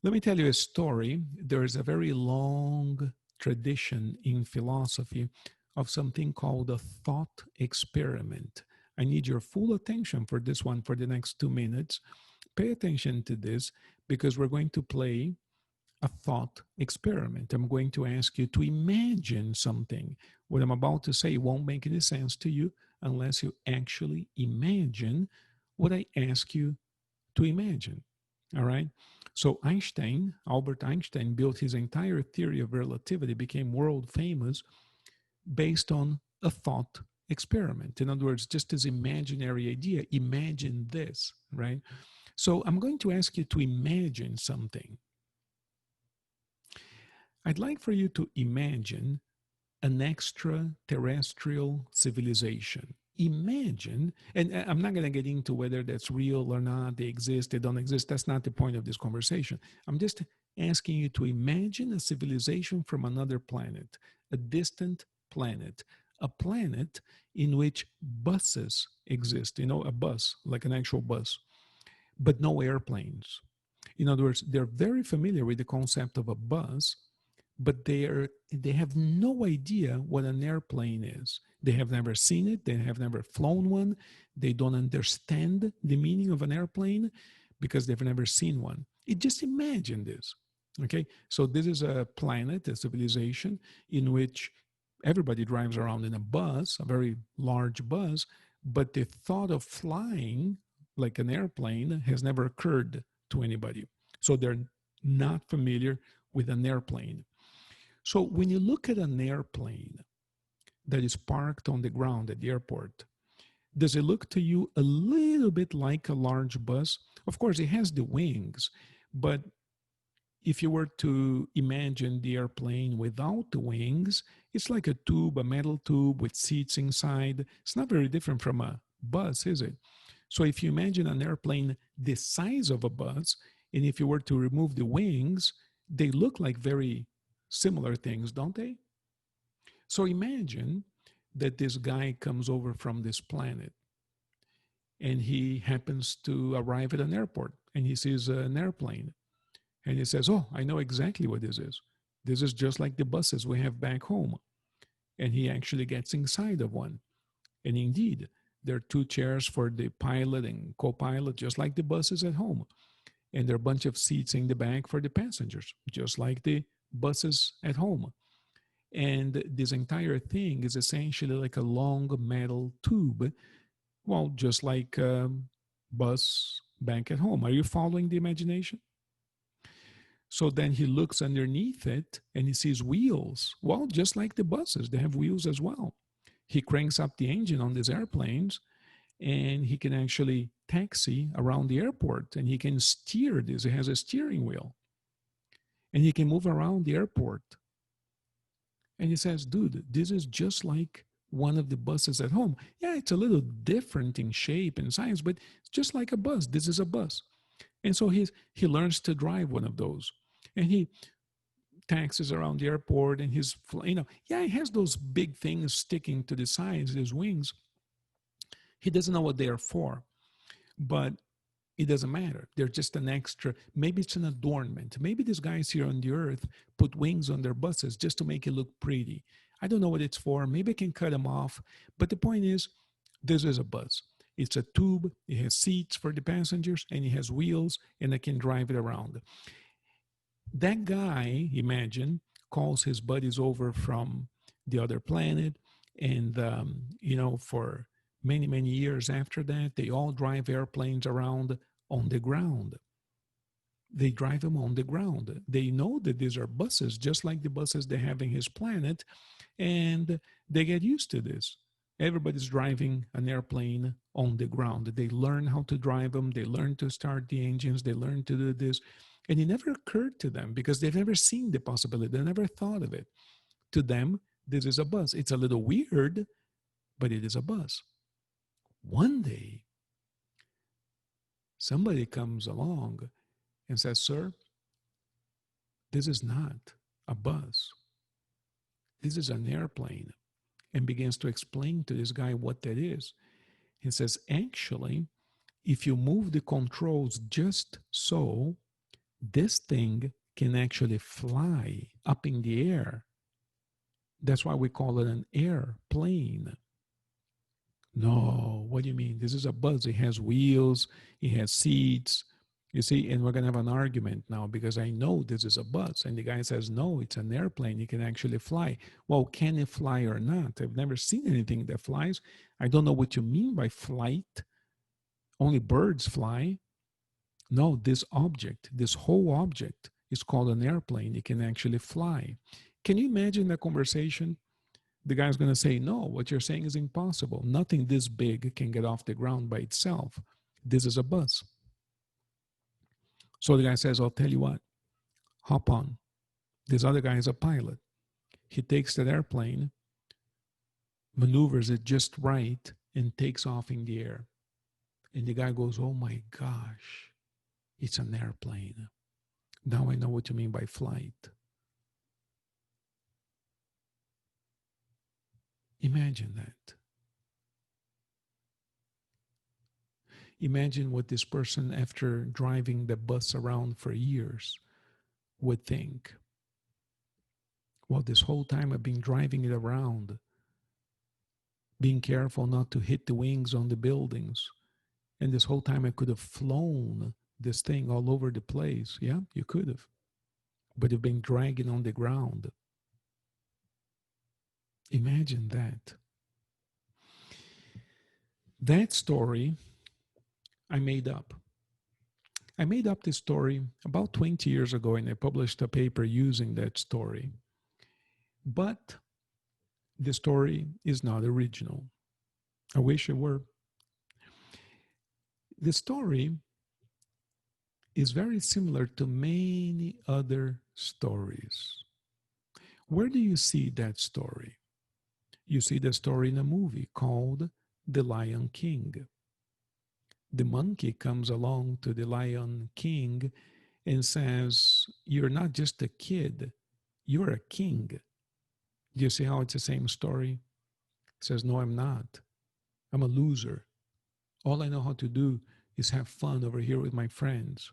Let me tell you a story. There is a very long tradition in philosophy of something called a thought experiment. I need your full attention for this one for the next 2 minutes. Pay attention to this because we're going to play a thought experiment. I'm going to ask you to imagine something. What I'm about to say won't make any sense to you unless you actually imagine what I ask you to imagine. All right. So Albert Einstein, built his entire theory of relativity, became world famous based on a thought experiment. In other words, just this imaginary idea, imagine this, right? So I'm going to ask you to imagine something. I'd like for you to imagine an extraterrestrial civilization. Imagine, and I'm not going to get into whether that's real or not, they exist, they don't exist. That's not the point of this conversation. I'm just asking you to imagine a civilization from another planet, a distant planet, a planet in which buses exist, a bus, like an actual bus, but no airplanes. In other words, they're very familiar with the concept of a bus, but they have no idea what an airplane is. They have never seen it, they have never flown one, they don't understand the meaning of an airplane because they've never seen one. Just imagine this. Okay, so this is a planet, a civilization in which everybody drives around in a bus, a very large bus, but the thought of flying like an airplane has never occurred to anybody. So they're not familiar with an airplane. So when you look at an airplane that is parked on the ground at the airport, does it look to you a little bit like a large bus? Of course, it has the wings, but if you were to imagine the airplane without the wings, it's like a tube, a metal tube with seats inside. It's not very different from a bus, is it? So if you imagine an airplane the size of a bus, and if you were to remove the wings, they look like very similar things, don't they? So imagine that this guy comes over from this planet and he happens to arrive at an airport and he sees an airplane and he says, "Oh, I know exactly what this is. This is just like the buses we have back home." And he actually gets inside of one. And indeed, there are two chairs for the pilot and co pilot, just like the buses at home. And there are a bunch of seats in the back for the passengers, just like the buses at home. And this entire thing is essentially like a long metal tube, well, just like a bus back at home. Are you following the imagination? So then he looks underneath it and he sees wheels. Well, just like the buses, they have wheels as well. He cranks up the engine on these airplanes and he can actually taxi around the airport and he can steer this. It has a steering wheel and he can move around the airport. And he says, "Dude, this is just like one of the buses at home. Yeah, it's a little different in shape and size, but it's just like a bus. This is a bus." And so he learns to drive one of those. And he taxis around the airport and yeah, he has those big things sticking to the sides, his wings. He doesn't know what they are for, but it doesn't matter. They're just an extra. Maybe it's an adornment. Maybe these guys here on the earth put wings on their buses just to make it look pretty. I don't know what it's for. Maybe I can cut them off. But the point is, this is a bus. It's a tube. It has seats for the passengers and it has wheels and I can drive it around. That guy, imagine, calls his buddies over from the other planet. And, for many, many years after that, they all drive airplanes around on the ground. They drive them on the ground. They know that these are buses, just like the buses they have in his planet, and they get used to this. Everybody's driving an airplane on the ground. They learn how to drive them. They learn to start the engines. They learn to do this. And it never occurred to them because they've never seen the possibility. They never thought of it. To them, this is a bus. It's a little weird, but it is a bus. One day, somebody comes along and says, "Sir, this is not a bus. This is an airplane," and begins to explain to this guy what that is. He says, "Actually, if you move the controls just so, This thing can actually fly up in the air. That's why we call it an airplane. No, what do you mean? This is a bus. It has wheels, it has seats. You see, and we're going to have an argument now because I know this is a bus. And the guy says, no, it's an airplane. It can actually fly. Well, can it fly or not? I've never seen anything that flies. I don't know what you mean by flight. Only birds fly. No, this object, this whole object is called an airplane. It can actually fly. Can you imagine that conversation? The guy's going to say, no, what you're saying is impossible. Nothing this big can get off the ground by itself. This is a bus. So the guy says, I'll tell you what, hop on. This other guy is a pilot. He takes that airplane, maneuvers it just right, and takes off in the air. And the guy goes, oh my gosh, it's an airplane. Now I know what you mean by flight. Imagine that. Imagine what this person, after driving the bus around for years, would think. Well, this whole time I've been driving it around, being careful not to hit the wings on the buildings. And this whole time I could have flown this thing all over the place. Yeah, you could have. But you've been dragging on the ground. Imagine that. That story I made up. I made up this story about 20 years ago and I published a paper using that story. But the story is not original. I wish it were. The story is very similar to many other stories. Where do you see that story? You see the story in a movie called The Lion King. The monkey comes along to the Lion King and says, you're not just a kid, you're a king. Do you see how it's the same story? He says, no, I'm not. I'm a loser. All I know how to do is have fun over here with my friends.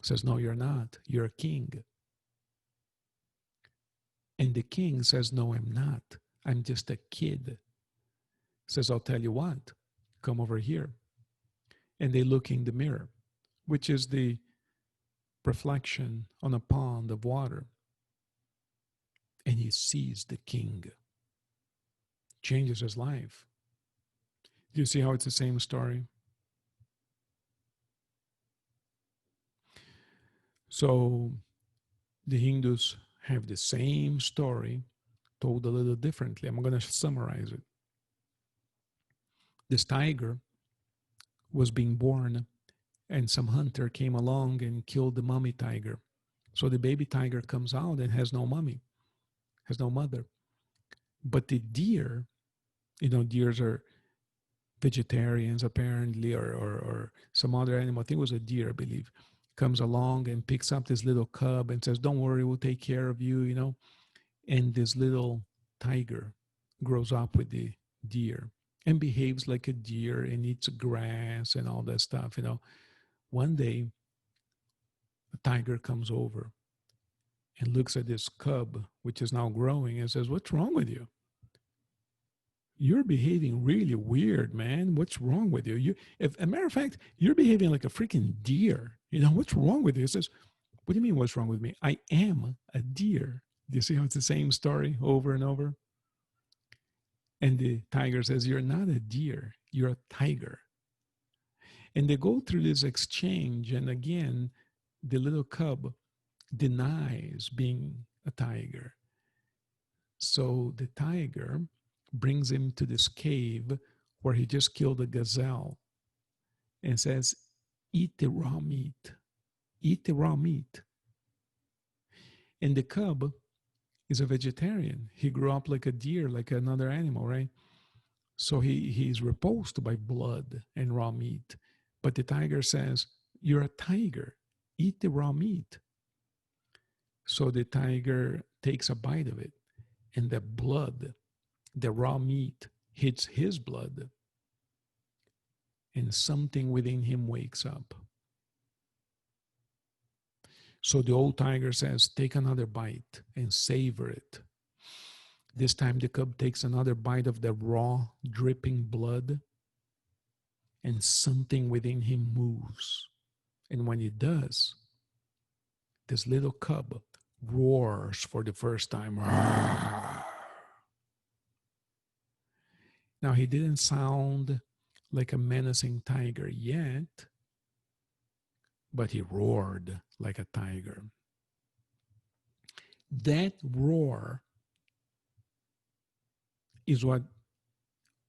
He says, no, you're not. You're a king. And the king says, no, I'm not. I'm just a kid. He says, I'll tell you what, come over here. And they look in the mirror, which is the reflection on a pond of water. And he sees the king. Changes his life. Do you see how it's the same story? So the Hindus have the same story told a little differently. I'm going to summarize it. This tiger was being born, and some hunter came along and killed the mommy tiger. So the baby tiger comes out and has no mommy, has no mother. But the deer, deers are vegetarians apparently, or some other animal. I think it was a deer, I believe, comes along and picks up this little cub and says, don't worry, we'll take care of you. And this little tiger grows up with the deer and behaves like a deer and eats grass and all that stuff. One day, a tiger comes over and looks at this cub, which is now growing, and says, what's wrong with you? You're behaving really weird, man. What's wrong with you? If a matter of fact, you're behaving like a freaking deer. What's wrong with you? He says, what do you mean, what's wrong with me? I am a deer. Do you see how it's the same story over and over? And the tiger says, you're not a deer, you're a tiger. And they go through this exchange, and again, the little cub denies being a tiger. So the tiger brings him to this cave where he just killed a gazelle and says, eat the raw meat. Eat the raw meat. And the cub is a vegetarian. He grew up like a deer, like another animal, right? So he's repulsed by blood and raw meat. But the tiger says, you're a tiger. Eat the raw meat. So the tiger takes a bite of it, and the blood, the raw meat, hits his blood, and something within him wakes up. So the old tiger says, take another bite and savor it. This time the cub takes another bite of the raw, dripping blood, and something within him moves. And when it does, this little cub roars for the first time. Now, he didn't sound like a menacing tiger yet, but he roared like a tiger. That roar is what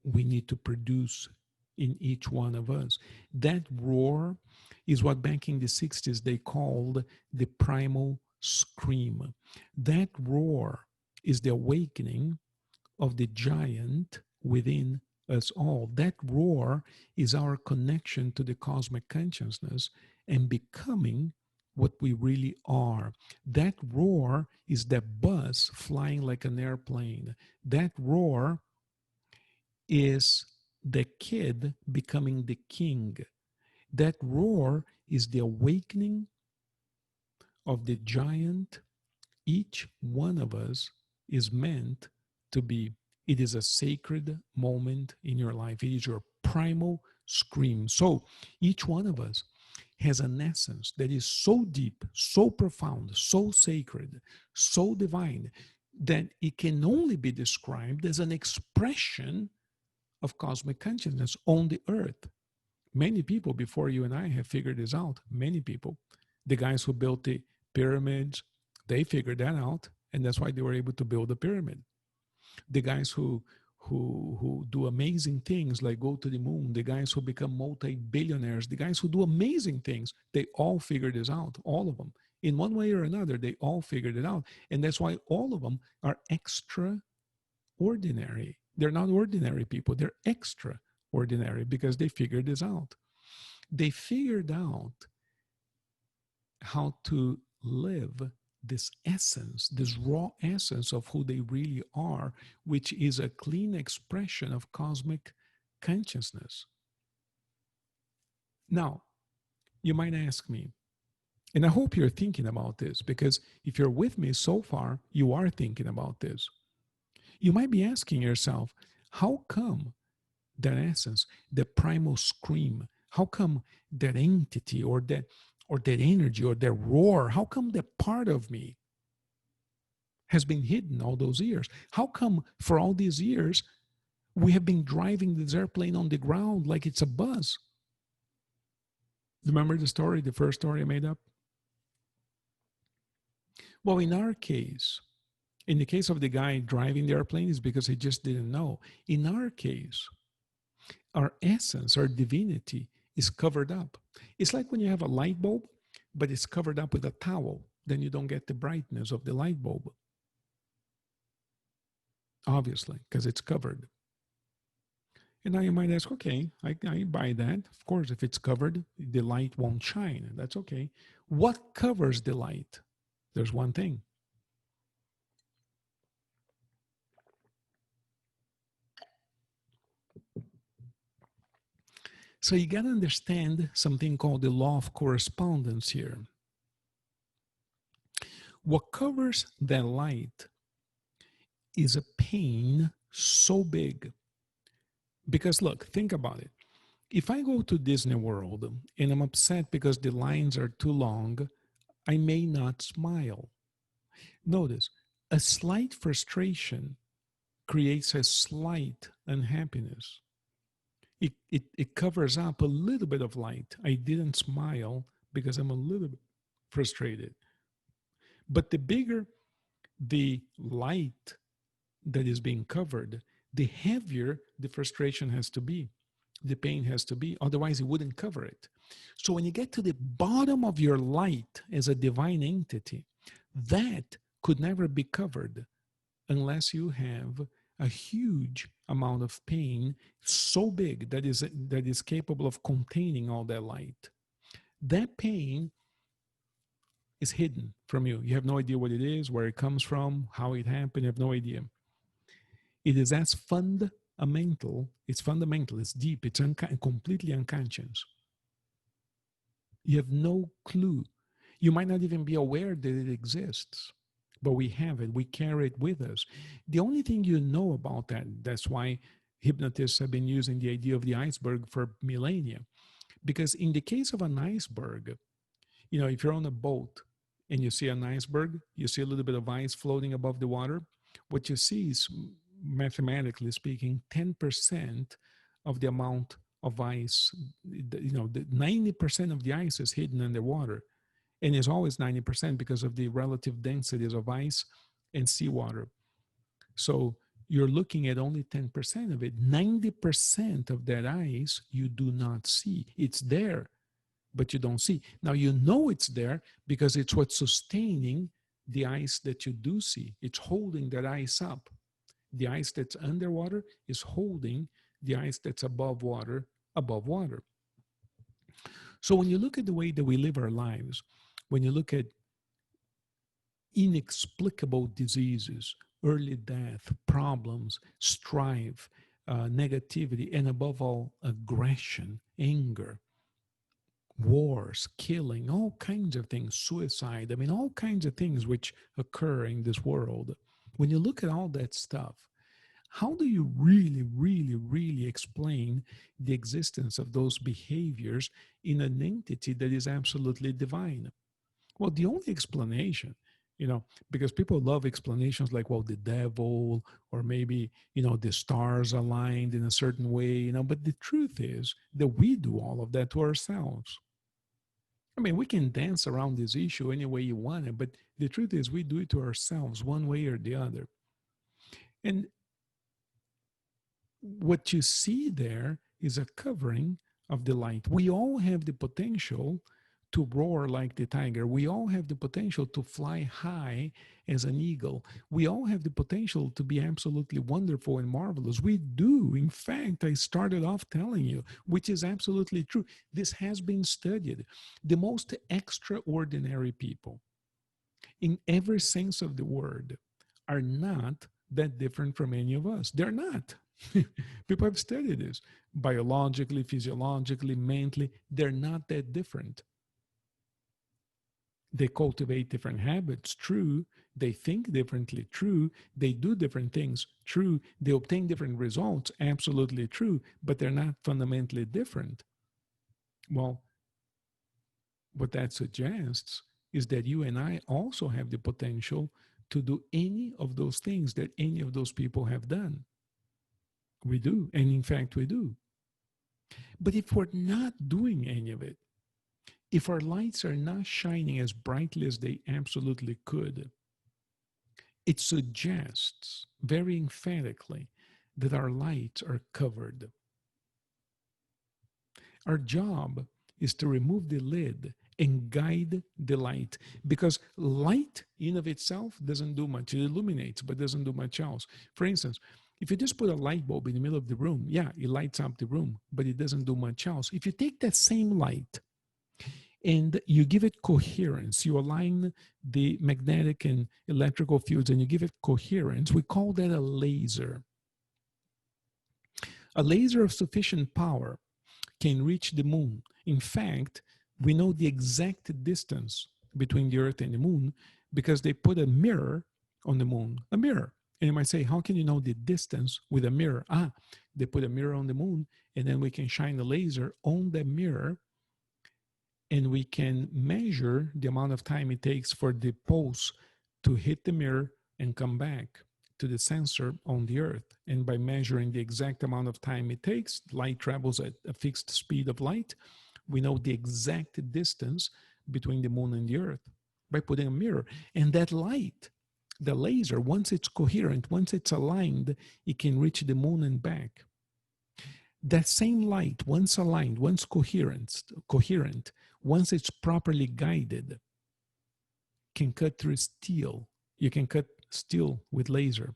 we need to produce in each one of us. That roar is what back in the 60s they called the primal scream. That roar is the awakening of the giant within us all. That roar is our connection to the cosmic consciousness and becoming what we really are. That roar is the bus flying like an airplane. That roar is the kid becoming the king. That roar is the awakening of the giant each one of us is meant to be. It is a sacred moment in your life. It is your primal scream. So each one of us has an essence that is so deep, so profound, so sacred, so divine that it can only be described as an expression of cosmic consciousness on the earth. Many people before you and I have figured this out. Many people, the guys who built the pyramids, they figured that out, and that's why they were able to build a pyramid. The guys who do amazing things like go to the moon, the guys who become multi-billionaires, the guys who do amazing things, they all figured this out, all of them. In one way or another, they all figured it out. And that's why all of them are extraordinary. They're not ordinary people, they're extraordinary because they figured this out. They figured out how to live this essence, this raw essence of who they really are, which is a clean expression of cosmic consciousness. Now, you might ask me, and I hope you're thinking about this, because if you're with me so far, you are thinking about this. You might be asking yourself, how come that essence, the primal scream, how come that entity or that energy or that roar, how come that part of me has been hidden all those years? How come for all these years we have been driving this airplane on the ground like it's a bus? Remember the story, the first story I made up? Well, in our case, in the case of the guy driving the airplane, is because he just didn't know. In our case, our essence, our divinity is covered up. It's like when you have a light bulb, but it's covered up with a towel. Then you don't get the brightness of the light bulb. Obviously, because it's covered. And now you might ask, okay, I buy that. Of course, if it's covered, the light won't shine. That's okay. What covers the light? There's one thing. So you got to understand something called the law of correspondence here. What covers that light is a pain so big. Because look, think about it. If I go to Disney World and I'm upset because the lines are too long, I may not smile. Notice, a slight frustration creates a slight unhappiness. It covers up a little bit of light. I didn't smile because I'm a little bit frustrated. But the bigger the light that is being covered, the heavier the frustration has to be, the pain has to be. Otherwise, it wouldn't cover it. So when you get to the bottom of your light as a divine entity, that could never be covered unless you have a huge amount of pain so big that is capable of containing all that light. That pain is hidden from you. You have no idea what it is, where it comes from, how it happened. You have no idea. It is as fundamental. It's fundamental. It's deep. It's completely unconscious. You have no clue. You might not even be aware that it exists, but we have it. We carry it with us. The only thing you know about that, that's why hypnotists have been using the idea of the iceberg for millennia. Because in the case of an iceberg, if you're on a boat and you see an iceberg, you see a little bit of ice floating above the water. What you see is, mathematically speaking, 10% of the amount of ice. The 90% of the ice is hidden underwater, and it's always 90% because of the relative densities of ice and seawater. So you're looking at only 10% of it. 90% of that ice you do not see. It's there, but you don't see. Now you know it's there because it's what's sustaining the ice that you do see. It's holding that ice up. The ice that's underwater is holding the ice that's above water, above water. So when you look at the way that we live our lives, when you look at inexplicable diseases, early death, problems, strife, negativity, and above all, aggression, anger, wars, killing, all kinds of things, suicide, I mean, all kinds of things which occur in this world. When you look at all that stuff, how do you really, really, really explain the existence of those behaviors in an entity that is absolutely divine? Well, the only explanation, because people love explanations like, well, the devil, or maybe, the stars aligned in a certain way, but the truth is that we do all of that to ourselves. I mean, we can dance around this issue any way you want it, but the truth is we do it to ourselves one way or the other. And what you see there is a covering of the light. We all have the potential to roar like the tiger. We all have the potential to fly high as an eagle. We all have the potential to be absolutely wonderful and marvelous. We do. In fact, I started off telling you, which is absolutely true. This has been studied. The most extraordinary people, in every sense of the word, are not that different from any of us. They're not. People have studied this biologically, physiologically, mentally. They're not that different. They cultivate different habits, true. They think differently, true. They do different things, true. They obtain different results, absolutely true, but they're not fundamentally different. Well, what that suggests is that you and I also have the potential to do any of those things that any of those people have done. We do, and in fact, we do. But if we're not doing any of it, if our lights are not shining as brightly as they absolutely could, it suggests very emphatically that our lights are covered. Our job is to remove the lid and guide the light, because light in of itself doesn't do much. It illuminates, but doesn't do much else. For instance, if you just put a light bulb in the middle of the room, yeah, it lights up the room, but it doesn't do much else. If you take that same light and you give it coherence, you align the magnetic and electrical fields and you give it coherence, we call that a laser. A laser of sufficient power can reach the moon. In fact, we know the exact distance between the Earth and the moon because they put a mirror on the moon, a mirror. And you might say, how can you know the distance with a mirror? They put a mirror on the moon, and then we can shine a laser on the mirror, and we can measure the amount of time it takes for the pulse to hit the mirror and come back to the sensor on the Earth. And by measuring the exact amount of time it takes, light travels at a fixed speed of light, we know the exact distance between the moon and the Earth by putting a mirror. And that light, the laser, once it's coherent, once it's aligned, it can reach the moon and back. That same light, once aligned, once coherent, once it's properly guided, can cut through steel. You can cut steel with laser.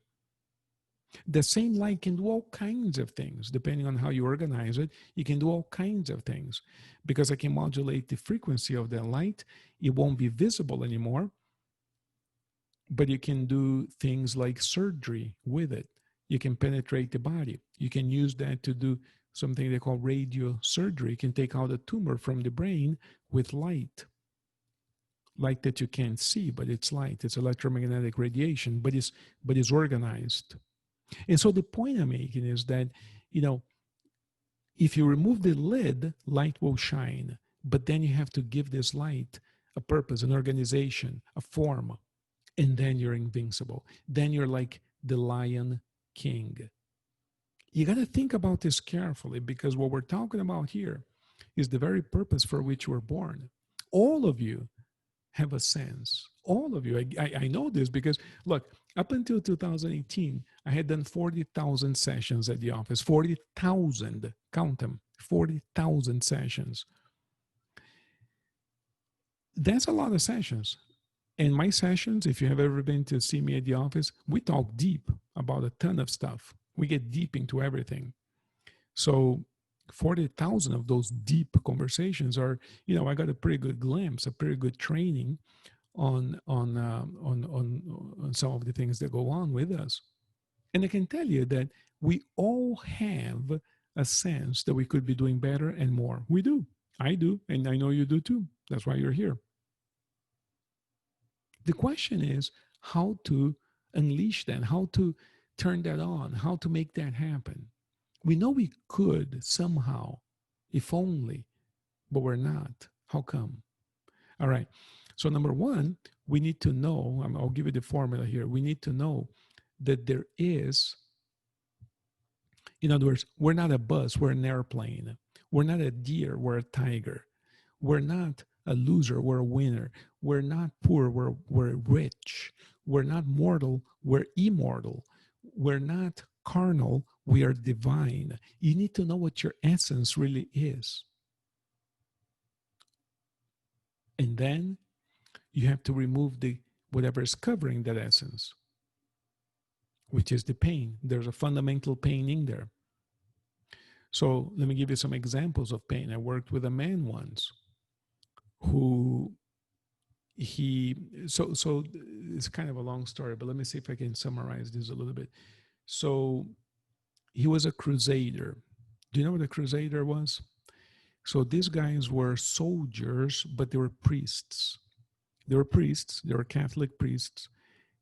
The same light can do all kinds of things, depending on how you organize it. You can do all kinds of things because I can modulate the frequency of that light. It won't be visible anymore, but you can do things like surgery with it. You can penetrate the body. You can use that to do something they call radio surgery. You can take out a tumor from the brain with light. light that you can't see, but it's light. It's electromagnetic radiation, but it's organized. And so the point I'm making is that, you know, if you remove the lid, light will shine. But then you have to give this light a purpose, an organization, a form, and then you're invincible. Then you're like the Lion King. You got to think about this carefully, because what we're talking about here is the very purpose for which we're born. All of you have a sense. All of you. I know this because, look, up until 2018, I had done 40,000 sessions at the office. 40,000, count them, 40,000 sessions. That's a lot of sessions. And my sessions, if you have ever been to see me at the office, we talk deep about a ton of stuff. We get deep into everything. So 40,000 of those deep conversations are, I got a pretty good glimpse, a pretty good training on some of the things that go on with us. And I can tell you that we all have a sense that we could be doing better and more. We do. I do. And I know you do too. That's why you're here. The question is how to unleash that, how to turn that on, how to make that happen. We know we could somehow, if only, but we're not. How come? All right. So, number one, we need to know, I'll give you the formula here. We need to know that there is, in other words, we're not a bus, we're an airplane. We're not a deer, we're a tiger. We're not a loser, we're a winner. We're not poor, we're rich. We're not mortal, we're immortal. We're not carnal, we are divine. You need to know what your essence really is. And then you have to remove the whatever is covering that essence, which is the pain. There's a fundamental pain in there. So let me give you some examples of pain. I worked with a man once who so it's kind of a long story, but let me see if I can summarize this a little bit. So he was a crusader. Do you know what a crusader was? So these guys were soldiers, but they were priests. They were priests, they were Catholic priests,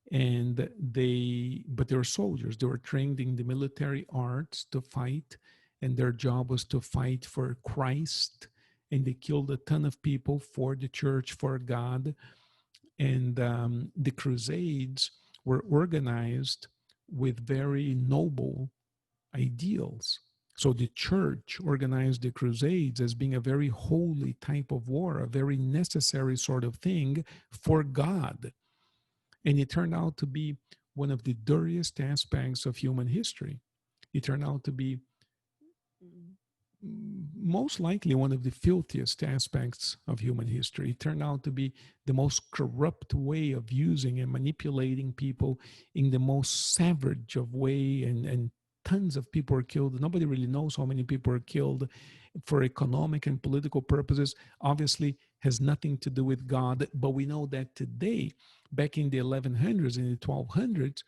but they were soldiers. They were trained in the military arts to fight, and their job was to fight for Christ. And they killed a ton of people for the church, for God. And the Crusades were organized with very noble ideals. So the church organized the Crusades as being a very holy type of war, a very necessary sort of thing for God. And it turned out to be one of the dirtiest aspects of human history. It turned out to be most likely one of the filthiest aspects of human history. It turned out to be the most corrupt way of using and manipulating people in the most savage of way, and tons of people were killed. Nobody really knows how many people were killed for economic and political purposes. Obviously has nothing to do with God, but we know that today, back in the 1100s, in the 1200s,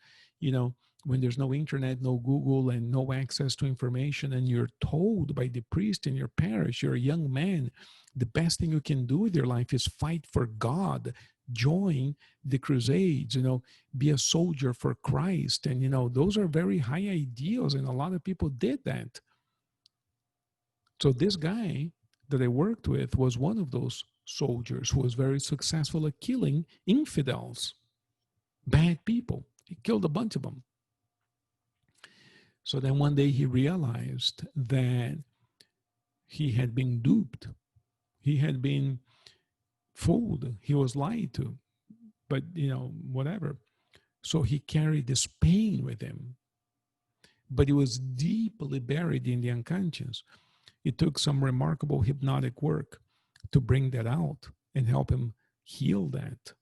when there's no internet, no Google, and no access to information, and you're told by the priest in your parish, you're a young man, the best thing you can do with your life is fight for God, join the Crusades, be a soldier for Christ. And, those are very high ideals, and a lot of people did that. So this guy that I worked with was one of those soldiers who was very successful at killing infidels, bad people. He killed a bunch of them. So then one day he realized that he had been duped. He had been fooled. He was lied to. But, whatever. So he carried this pain with him. But it was deeply buried in the unconscious. It took some remarkable hypnotic work to bring that out and help him heal that.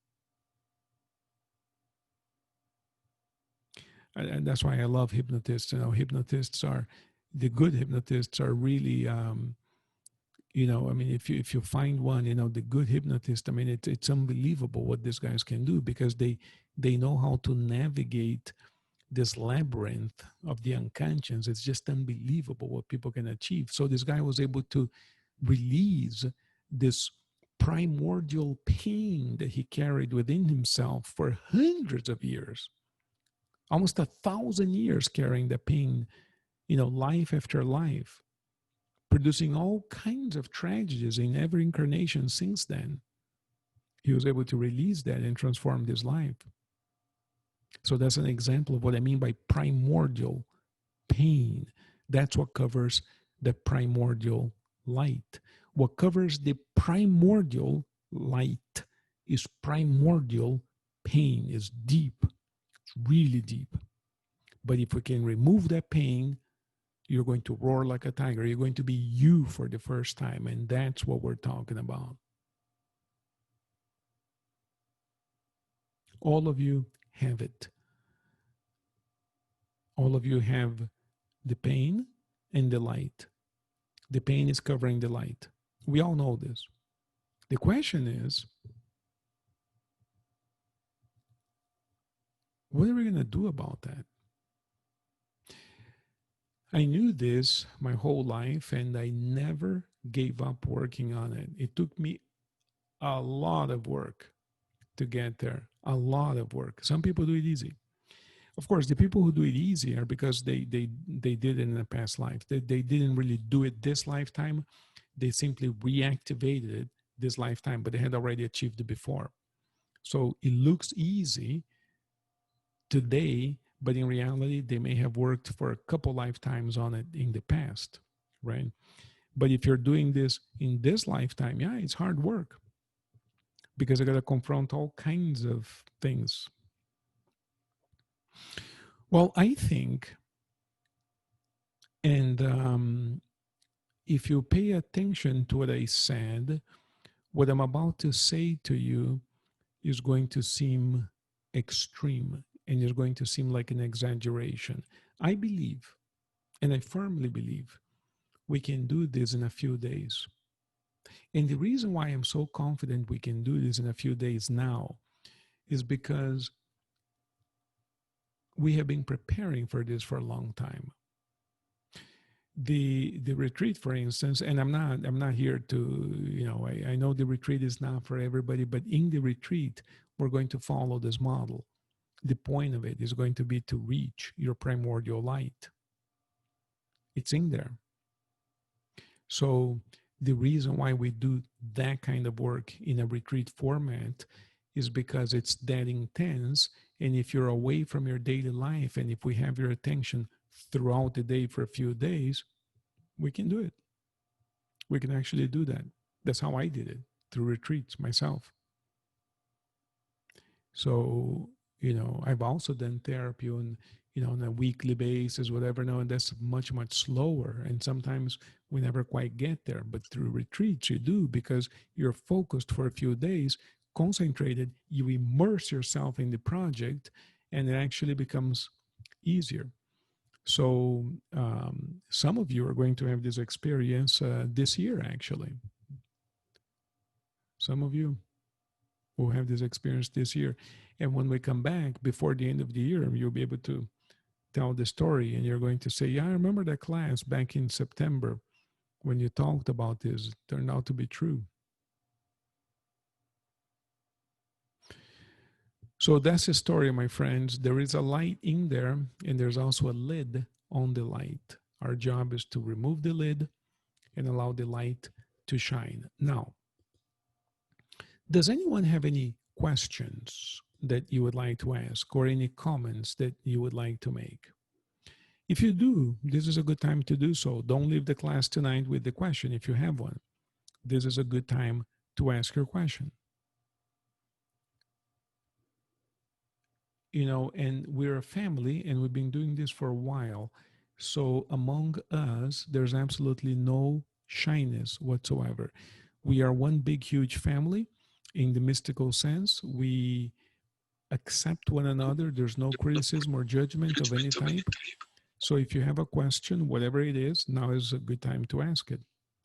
And that's why I love hypnotists. Hypnotists are, the good hypnotists are really, if you find one, the good hypnotist, it's unbelievable what these guys can do, because they know how to navigate this labyrinth of the unconscious. It's just unbelievable what people can achieve. So this guy was able to release this primordial pain that he carried within himself for hundreds of years, almost 1,000 years carrying the pain, life after life, producing all kinds of tragedies in every incarnation since then. He was able to release that and transform his life. So that's an example of what I mean by primordial pain. That's what covers the primordial light. What covers the primordial light is primordial pain. It's deep. It's really deep. But if we can remove that pain, you're going to roar like a tiger. You're going to be you for the first time. And that's what we're talking about. All of you have it. All of you have the pain and the light. The pain is covering the light. We all know this. The question is, what are we going to do about that? I knew this my whole life, and I never gave up working on it. It took me a lot of work to get there. A lot of work. Some people do it easy. Of course, the people who do it easy are because they did it in a past life. They didn't really do it this lifetime. They simply reactivated it this lifetime, but they had already achieved it before. So it looks easy today, but in reality, they may have worked for a couple lifetimes on it in the past, right? But if you're doing this in this lifetime, yeah, it's hard work because I got to confront all kinds of things. Well, I think, and if you pay attention to what I said, what I'm about to say to you is going to seem extreme and is going to seem like an exaggeration. I believe, and I firmly believe, we can do this in a few days. And the reason why I'm so confident we can do this in a few days now is because we have been preparing for this for a long time. The retreat, for instance, and I'm not here to, I know the retreat is not for everybody, but in the retreat, we're going to follow this model. The point of it is going to be to reach your primordial light. It's in there. So the reason why we do that kind of work in a retreat format is because it's that intense. And if you're away from your daily life, and if we have your attention throughout the day for a few days, we can do it. We can actually do that. That's how I did it, through retreats myself. So, I've also done therapy on a weekly basis, whatever. Now, and that's much, much slower. And sometimes we never quite get there. But through retreats, you do, because you're focused for a few days, concentrated, you immerse yourself in the project, and it actually becomes easier. So some of you are going to have this experience this year, actually. Some of you will have this experience this year. And when we come back before the end of the year, you'll be able to tell the story, and you're going to say, yeah, I remember that class back in September when you talked about this. It turned out to be true. So that's the story, my friends. There is a light in there, and there's also a lid on the light. Our job is to remove the lid and allow the light to shine. Now, does anyone have any questions that you would like to ask, or any comments that you would like to make? If you do, this is a good time to do so. Don't leave the class tonight with the question if you have one. This is a good time to ask your question. And we're a family, and we've been doing this for a while. So among us, there's absolutely no shyness whatsoever. We are one big, huge family in the mystical sense. We accept one another. There's no criticism or judgment of any type. So if you have a question, whatever it is, now is a good time to ask it.